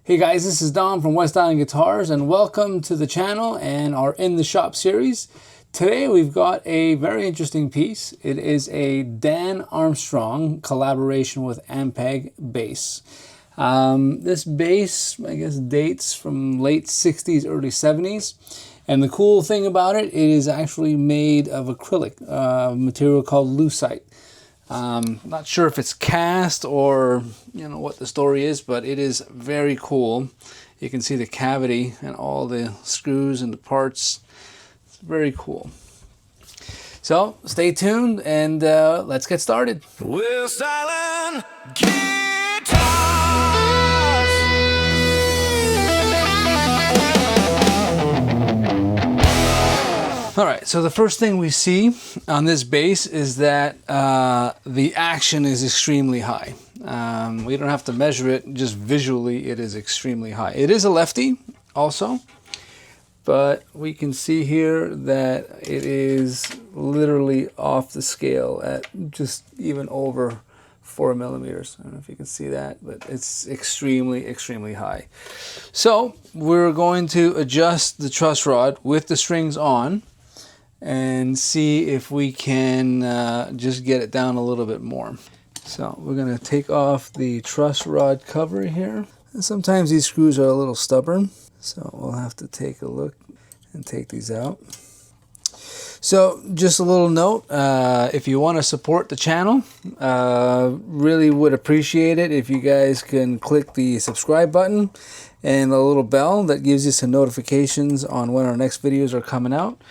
Hey guys, this is Dom from West Island Guitars and welcome to the channel and our In the Shop series. Today we've got a very interesting piece. It is a Dan Armstrong collaboration with Ampeg bass. This bass, I guess, dates from late 60s, early 70s. And the cool thing about it is actually made of acrylic, material called Lucite. Not sure if it's cast or what the story is, but it is very cool. You can see the cavity and all the screws and the parts. It's very cool. So stay tuned and let's get started. West Island Guitars. All right, so the first thing we see on this bass is that the action is extremely high. We don't have to measure it, just visually it is extremely high. It is a lefty also, but we can see here that it is literally off the scale at just even over 4 millimeters. I don't know if you can see that, but it's extremely, extremely high. So we're going to adjust the truss rod with the strings on and see if we can just get it down a little bit more. So we're going to take off the truss rod cover here. And sometimes these screws are a little stubborn, so we'll have to take a look and take these out. So just a little note, if you want to support the channel, really would appreciate it if you guys can click the subscribe button and the little bell that gives you some notifications on when our next videos are coming out.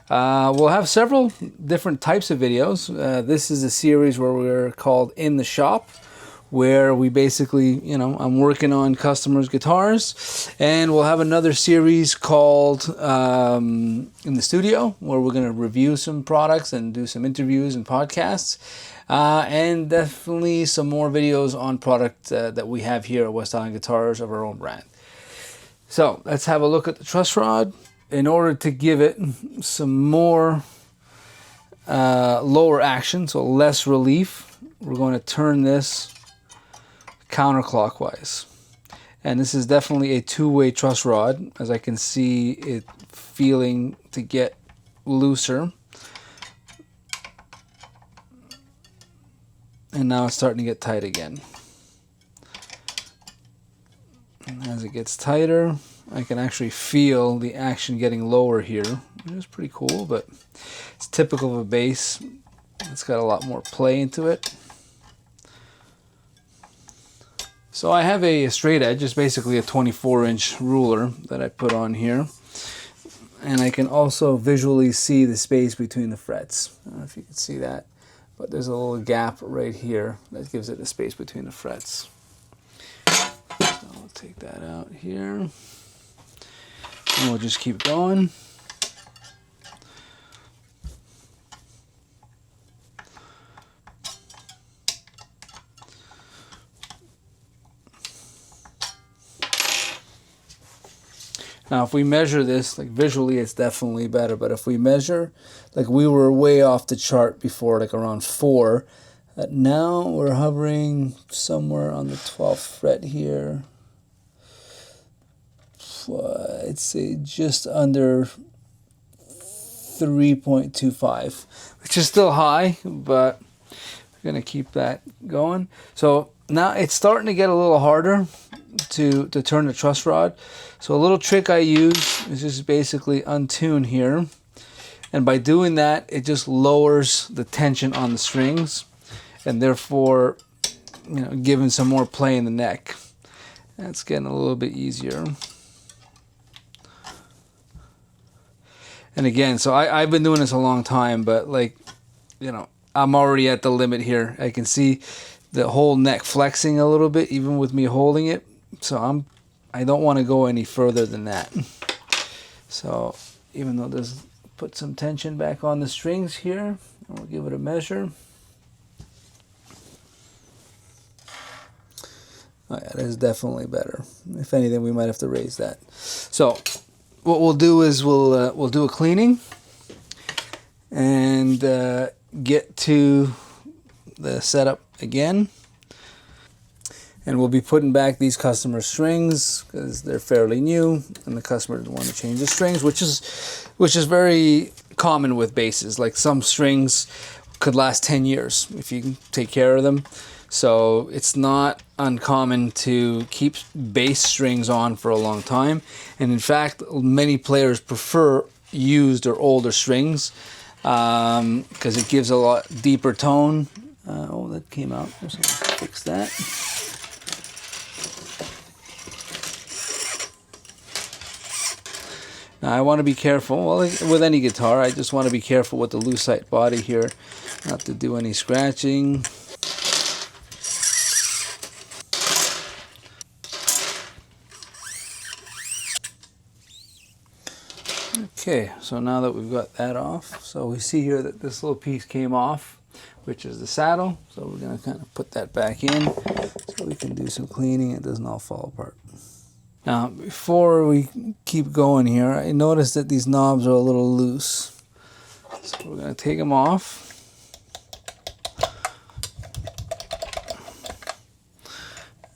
We'll have several different types of videos. This is a series where we're called In the Shop, where we basically, I'm working on customers' guitars, and we'll have another series called In the Studio, where we're going to review some products and do some interviews and podcasts, and definitely some more videos on product that we have here at West Island Guitars of our own brand. So let's have a look at the truss rod. In order to give it some more lower action, so less relief, we're going to turn this counterclockwise. And this is definitely a two-way truss rod, as I can see it feeling to get looser. And now it's starting to get tight again. And as it gets tighter, I can actually feel the action getting lower here, which is pretty cool, but it's typical of a bass. It's got a lot more play into it. So I have a straight edge, it's basically a 24-inch ruler that I put on here. And I can also visually see the space between the frets. I don't know if you can see that, but there's a little gap right here that gives it a space between the frets. So I'll take that out here. And we'll just keep going. Now if we measure this, like visually it's definitely better, but if we measure, like we were way off the chart before, like around 4. Now we're hovering somewhere on the 12th fret here. I'd say just under 3.25, which is still high, but we're going to keep that going. So now it's starting to get a little harder to turn the truss rod. So a little trick I use is just basically untune here. And by doing that, it just lowers the tension on the strings and therefore, giving some more play in the neck. That's getting a little bit easier. And again, so I've been doing this a long time, but I'm already at the limit here. I can see the whole neck flexing a little bit, even with me holding it. So I don't want to go any further than that. So even though this put some tension back on the strings here, we'll give it a measure. Oh yeah, that is definitely better. If anything, we might have to raise that. So what we'll do is we'll do a cleaning and get to the setup again. And we'll be putting back these customer strings because they're fairly new, and the customer doesn't want to change the strings, which is very common with basses. Like some strings could last 10 years if you can take care of them. So it's not uncommon to keep bass strings on for a long time. And in fact, many players prefer used or older strings because it gives a lot deeper tone. Oh, that came out. So let's fix that. Now I want to be careful, well, with any guitar, I just want to be careful with the Lucite body here, not to do any scratching. Okay, so now that we've got that off, so we see here that this little piece came off, which is the saddle, so we're going to kind of put that back in so we can do some cleaning, it doesn't all fall apart. Now, before we keep going here, I noticed that these knobs are a little loose. So we're going to take them off.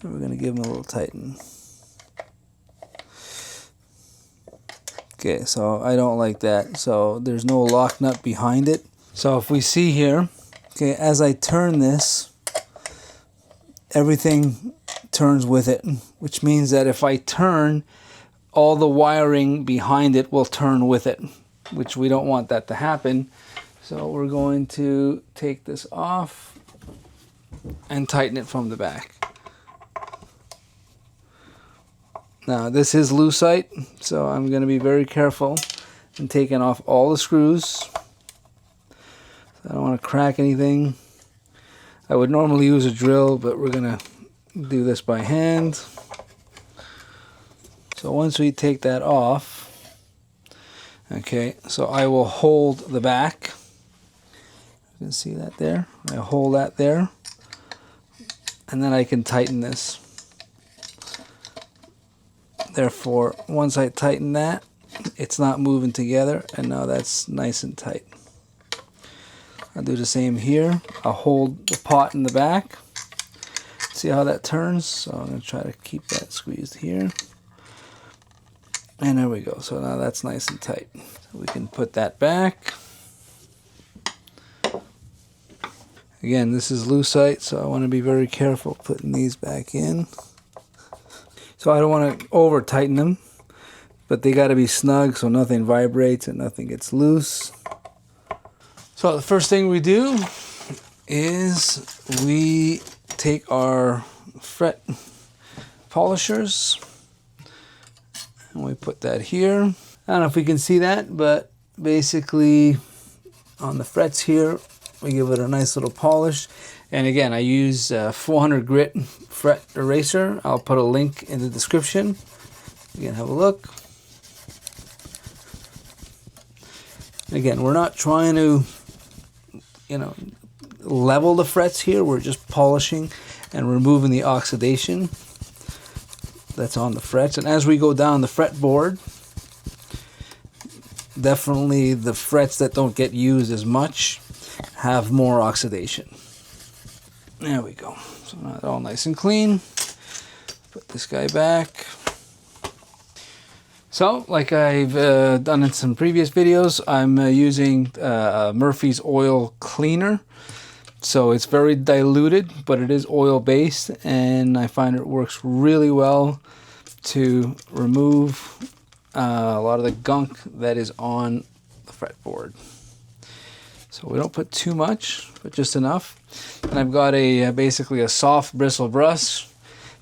And we're going to give them a little tighten. Okay, so I don't like that. So there's no lock nut behind it. So if we see here, okay, as I turn this, everything turns with it, which means that if I turn, all the wiring behind it will turn with it, which we don't want that to happen. So we're going to take this off and tighten it from the back. Now this is Lucite, so I'm going to be very careful in taking off all the screws. I don't want to crack anything. I would normally use a drill, but we're going to do this by hand. So once we take that off, okay, so I will hold the back. You can see that there. I hold that there, and then I can tighten this. Therefore, once I tighten that, it's not moving together, and now that's nice and tight. I'll do the same here. I'll hold the pot in the back. See how that turns? So I'm going to try to keep that squeezed here. And there we go. So now that's nice and tight. So we can put that back. Again, this is Lucite, so I want to be very careful putting these back in. So I don't want to over tighten them, but they got to be snug so nothing vibrates and nothing gets loose. So the first thing we do is we take our fret polishers and we put that here. I don't know if we can see that, but basically on the frets here we give it a nice little polish. And again, I use 400 grit fret eraser. I'll put a link in the description. You can have a look. Again, we're not trying to, level the frets here. We're just polishing and removing the oxidation that's on the frets. And as we go down the fretboard, definitely the frets that don't get used as much have more oxidation. There we go. So now they're all nice and clean. Put this guy back. So, like I've done in some previous videos, I'm using Murphy's oil cleaner. So it's very diluted, but it is oil-based, and I find it works really well to remove a lot of the gunk that is on the fretboard. So we don't put too much, but just enough. And I've got basically a soft bristle brush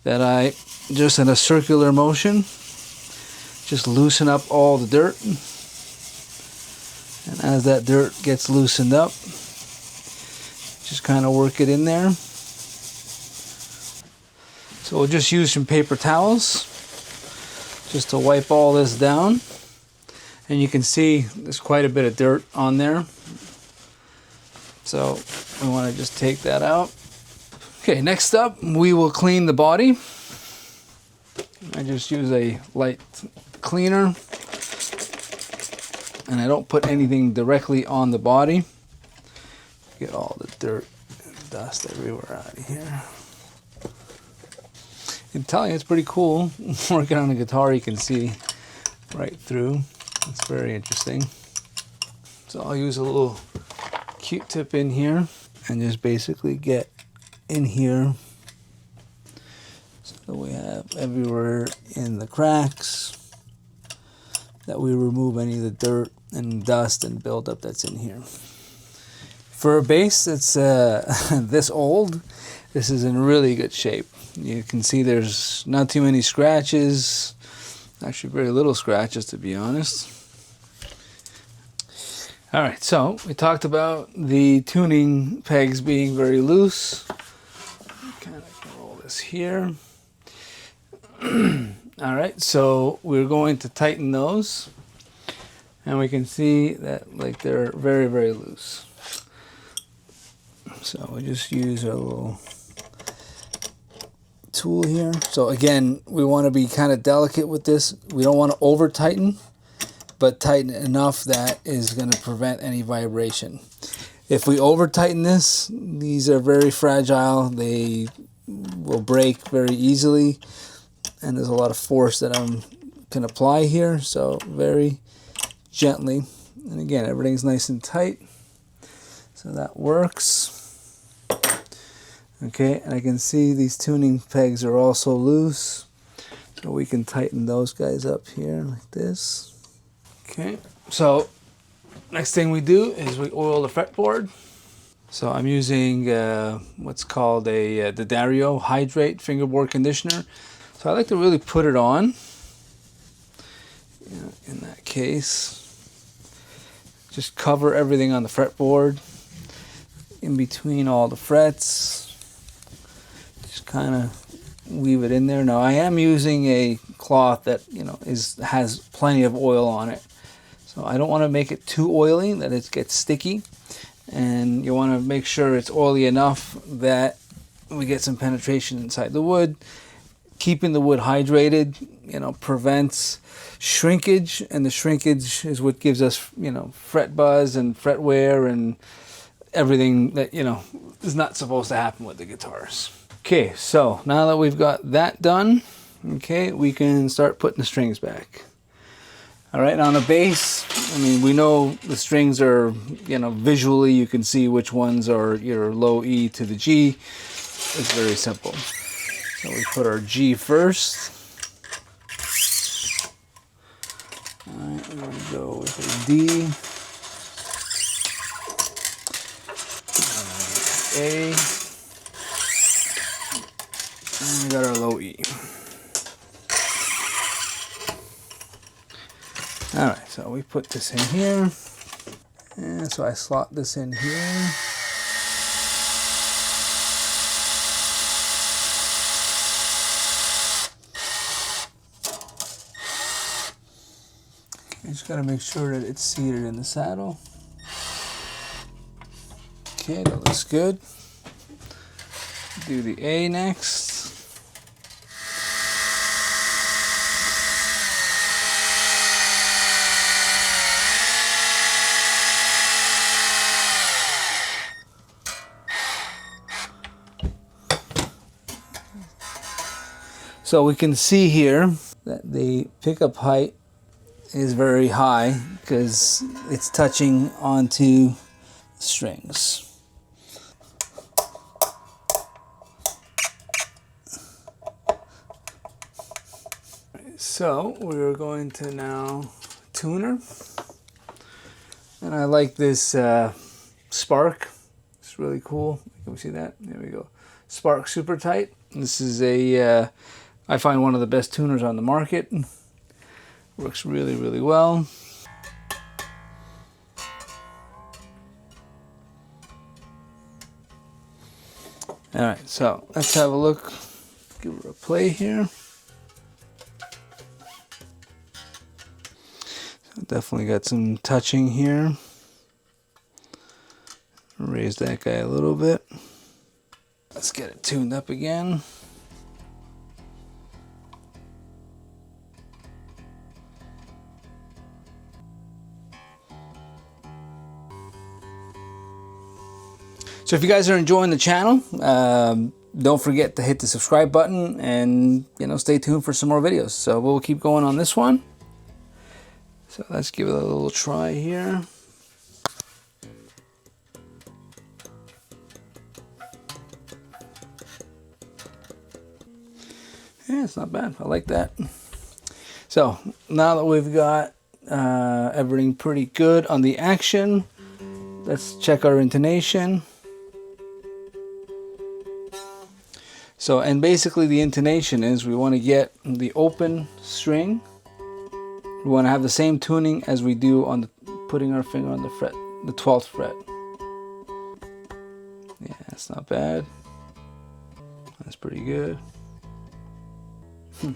that I just in a circular motion just loosen up all the dirt. And as that dirt gets loosened up, just kind of work it in there. So we'll just use some paper towels just to wipe all this down. And you can see there's quite a bit of dirt on there. So we want to just take that out. Okay, next up we will clean the body. I just use a light cleaner, and I don't put anything directly on the body. Get all the dirt and dust everywhere out of here. can tell you it's pretty cool. Working on a guitar, you can see right through. It's very interesting. So I'll use a little Q-tip in here and just basically get in here so we have everywhere in the cracks, that we remove any of the dirt and dust and buildup that's in here. For a bass that's this old, this is in really good shape. You can see there's not too many scratches, actually very little scratches to be honest. Alright, so we talked about the tuning pegs being very loose. Kind of roll this here. Alright, so we're going to tighten those. And we can see that like they're very, very loose. So we just use our little tool here. So again, we want to be kind of delicate with this. We don't want to over tighten, but tighten it enough that is going to prevent any vibration. If we over tighten this, these are very fragile. They will break very easily, and there's a lot of force that I can apply here. So very gently, and again, everything's nice and tight, so that works. Okay, and I can see these tuning pegs are also loose, so we can tighten those guys up here like this. Okay, so next thing we do is we oil the fretboard. So I'm using what's called a the Dario Hydrate fingerboard conditioner. So I like to really put it on. In that case, just cover everything on the fretboard, in between all the frets. Just kind of weave it in there. Now I am using a cloth that has plenty of oil on it, so I don't want to make it too oily that it gets sticky, and you want to make sure it's oily enough that we get some penetration inside the wood. Keeping the wood hydrated, prevents shrinkage, and the shrinkage is what gives us, fret buzz and fret wear and everything that, is not supposed to happen with the guitars. Okay, so now that we've got that done, okay, we can start putting the strings back. All right, on a bass, I mean, we know the strings are, visually you can see which ones are your low E to the G. It's very simple. So we put our G first. All right, we're going to go with a D. A. And we got our low E. All right, so we put this in here. And so I slot this in here. You just gotta make sure that it's seated in the saddle. Okay, that looks good. Do the A next. So we can see here that the pickup height is very high because it's touching onto strings. So we're going to now tune her, and I like this Spark. It's really cool. Can we see that? There we go. Spark Super Tight. This is a I find one of the best tuners on the market. Works really, really well. All right, so let's have a look. Give her a play here. So definitely got some touching here. Raise that guy a little bit. Let's get it tuned up again. So if you guys are enjoying the channel, don't forget to hit the subscribe button and, you know, stay tuned for some more videos. So we'll keep going on this one. So let's give it a little try here. Yeah, it's not bad. I like that. So now that we've got everything pretty good on the action, let's check our intonation. So, and basically the intonation is we want to get the open string. We want to have the same tuning as we do on the putting our finger on the fret, the 12th fret. Yeah, that's not bad. That's pretty good.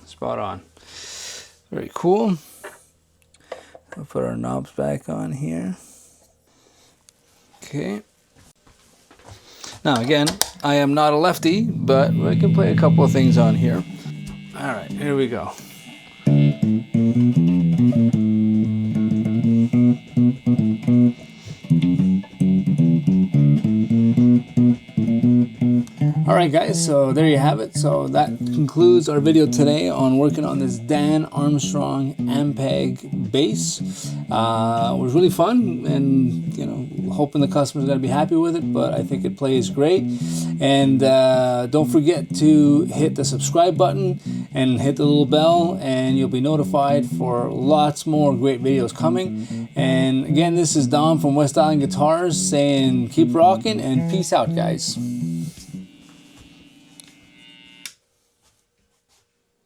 Spot on. Very cool. We'll put our knobs back on here. Okay. Now again, I am not a lefty, but I can play a couple of things on here. All right, here we go. Alright guys, so there you have it. So that concludes our video today on working on this Dan Armstrong Ampeg bass. It was really fun, and you know, hoping the customer's gonna be happy with it, but I think it plays great. And don't forget to hit the subscribe button and hit the little bell, and you'll be notified for lots more great videos coming. And again, this is Dom from West Island Guitars saying keep rocking and peace out guys.